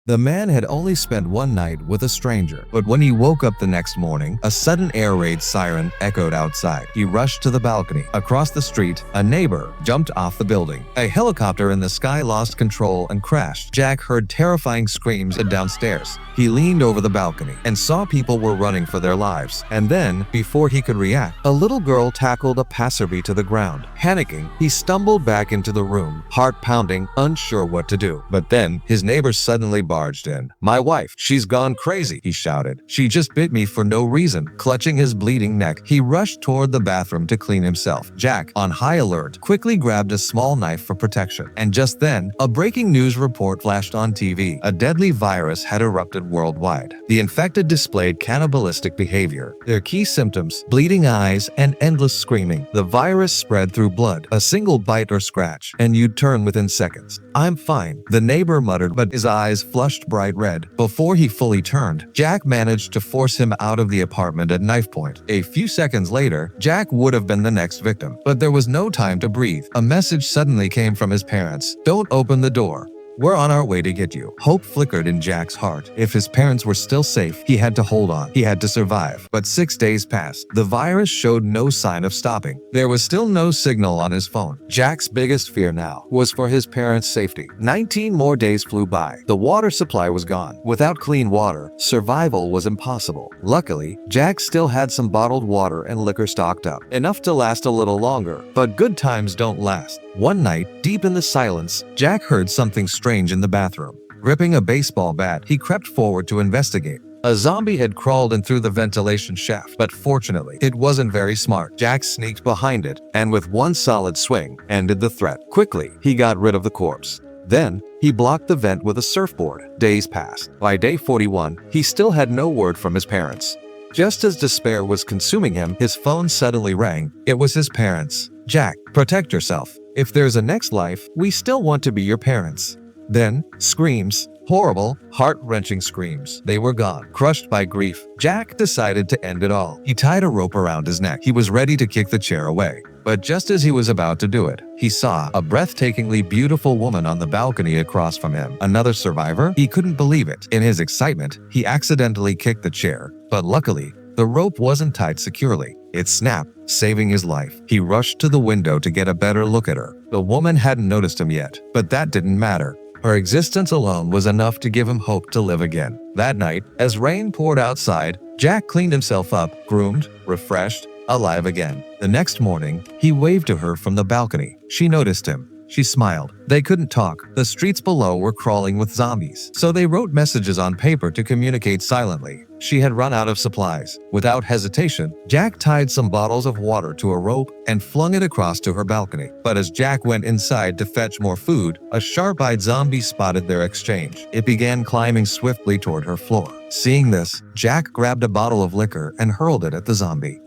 The man had only spent one night with a stranger, but when he woke up the next morning, a sudden air raid siren echoed outside. He rushed to the balcony. Across the street, a neighbor jumped off the building. A helicopter in the sky lost control and crashed. Jack heard terrifying screams downstairs. He leaned over the balcony and saw people were running for their lives. And then, before he could react, a little girl tackled a passerby to the ground. Panicking, he stumbled back into the room, heart pounding, unsure what to do. But then, his neighbor suddenly barged in. "My wife, she's gone crazy," he shouted. "She just bit me for no reason." Clutching his bleeding neck, he rushed toward the bathroom to clean himself. Jack, on high alert, quickly grabbed a small knife for protection. And just then, a breaking news report flashed on TV. A deadly virus had erupted worldwide. The infected displayed cannibalistic behavior. Their key symptoms: bleeding eyes and endless screaming. The virus spread through blood. A single bite or scratch, and you'd turn within seconds. "I'm fine," the neighbor muttered, but his eyes flushed bright red. Before he fully turned, Jack managed to force him out of the apartment at knife point. A few seconds later, Jack would have been the next victim. But there was no time to breathe. A message suddenly came from his parents. "Don't open the door. We're on our way to get you." Hope flickered in Jack's heart. If his parents were still safe, he had to hold on. He had to survive. But 6 days passed. The virus showed no sign of stopping. There was still no signal on his phone. Jack's biggest fear now was for his parents' safety. 19 more days flew by. The water supply was gone. Without clean water, survival was impossible. Luckily, Jack still had some bottled water and liquor stocked up, enough to last a little longer. But good times don't last. One night, deep in the silence, Jack heard something strange in the bathroom. Gripping a baseball bat, he crept forward to investigate. A zombie had crawled in through the ventilation shaft, but fortunately, it wasn't very smart. Jack sneaked behind it, and with one solid swing, ended the threat. Quickly, he got rid of the corpse. Then, he blocked the vent with a surfboard. Days passed. By day 41, he still had no word from his parents. Just as despair was consuming him, his phone suddenly rang. It was his parents. "Jack, protect yourself. If there's a next life, we still want to be your parents." Then, screams. Horrible, heart-wrenching screams. They were gone. Crushed by grief, Jack decided to end it all. He tied a rope around his neck. He was ready to kick the chair away. But just as he was about to do it, he saw a breathtakingly beautiful woman on the balcony across from him. Another survivor? He couldn't believe it. In his excitement, he accidentally kicked the chair. But luckily, the rope wasn't tied securely. It snapped, saving his life. He rushed to the window to get a better look at her. The woman hadn't noticed him yet, but that didn't matter. Her existence alone was enough to give him hope to live again. That night, as rain poured outside, Jack cleaned himself up, groomed, refreshed, alive again. The next morning, he waved to her from the balcony. She noticed him. She smiled. They couldn't talk. The streets below were crawling with zombies. So they wrote messages on paper to communicate silently. She had run out of supplies. Without hesitation, Jack tied some bottles of water to a rope and flung it across to her balcony. But as Jack went inside to fetch more food, a sharp-eyed zombie spotted their exchange. It began climbing swiftly toward her floor. Seeing this, Jack grabbed a bottle of liquor and hurled it at the zombie.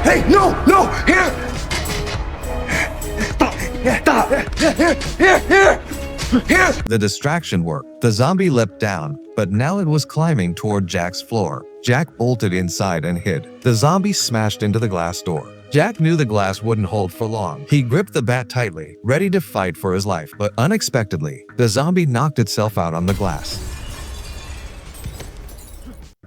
Hey, no, here! Here! The distraction worked. The zombie leapt down, but now it was climbing toward Jack's floor. Jack bolted inside and hid. The zombie smashed into the glass door. Jack knew the glass wouldn't hold for long. He gripped the bat tightly, ready to fight for his life, but unexpectedly, the zombie knocked itself out on the glass.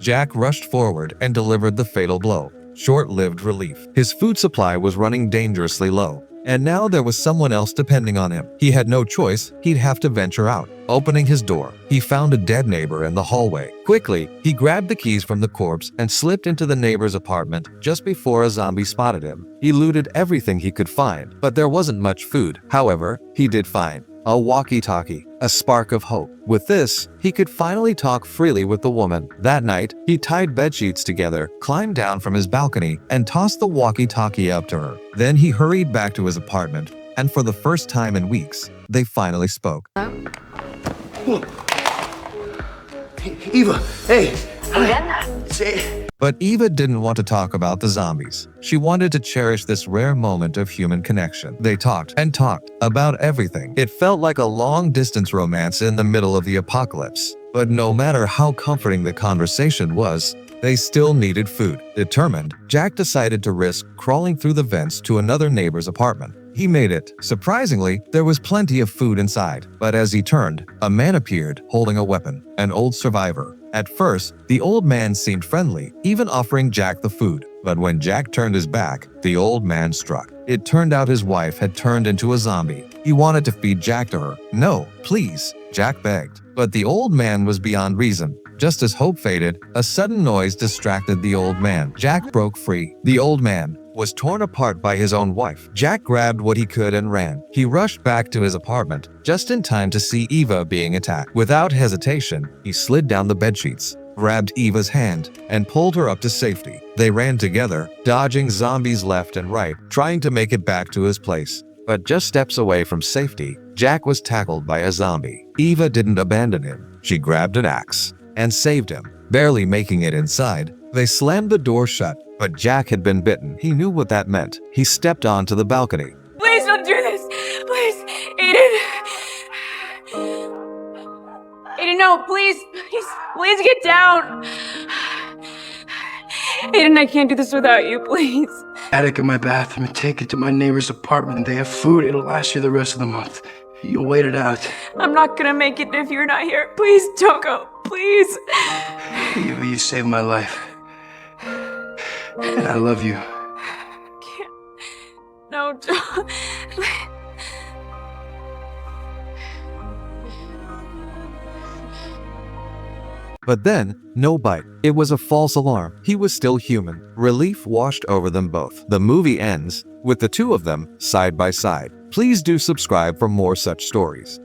Jack rushed forward and delivered the fatal blow. Short-lived relief. His food supply was running dangerously low. And now there was someone else depending on him. He had no choice. He'd have to venture out. Opening his door, he found a dead neighbor in the hallway. Quickly, he grabbed the keys from the corpse and slipped into the neighbor's apartment just before a zombie spotted him. He looted everything he could find, but there wasn't much food. However, he did find a walkie-talkie, a spark of hope. With this, he could finally talk freely with the woman. That night, he tied bedsheets together, climbed down from his balcony, and tossed the walkie-talkie up to her. Then he hurried back to his apartment, and for the first time in weeks, they finally spoke. Eva, hey! Say... But Eva didn't want to talk about the zombies. She wanted to cherish this rare moment of human connection. They talked and talked about everything. It felt like a long-distance romance in the middle of the apocalypse. But no matter how comforting the conversation was, they still needed food. Determined, Jack decided to risk crawling through the vents to another neighbor's apartment. He made it. Surprisingly, there was plenty of food inside. But as he turned, a man appeared holding a weapon, an old survivor. At first, the old man seemed friendly, even offering Jack the food. But when Jack turned his back, the old man struck. It turned out his wife had turned into a zombie. He wanted to feed Jack to her. "No, please," Jack begged. But the old man was beyond reason. Just as hope faded, a sudden noise distracted the old man. Jack broke free. The old man was torn apart by his own wife. Jack grabbed what he could and ran. He rushed back to his apartment, just in time to see Eva being attacked. Without hesitation, he slid down the bedsheets, grabbed Eva's hand, and pulled her up to safety. They ran together, dodging zombies left and right, trying to make it back to his place. But just steps away from safety, Jack was tackled by a zombie. Eva didn't abandon him. She grabbed an axe and saved him. Barely making it inside, they slammed the door shut, but Jack had been bitten. He knew what that meant. He stepped onto the balcony. Please don't do this! Please! Aiden! Aiden, no, please! Please get down! Aiden, I can't do this without you, please. Attic in my bathroom and take it to my neighbor's apartment. They have food. It'll last you the rest of the month. You'll wait it out. I'm not gonna make it if you're not here. Please don't go. Please. Eva, you saved my life. And I love you. Can't. No, don't. But then, no bite. It was a false alarm. He was still human. Relief washed over them both. The movie ends with the two of them side by side. Please do subscribe for more such stories.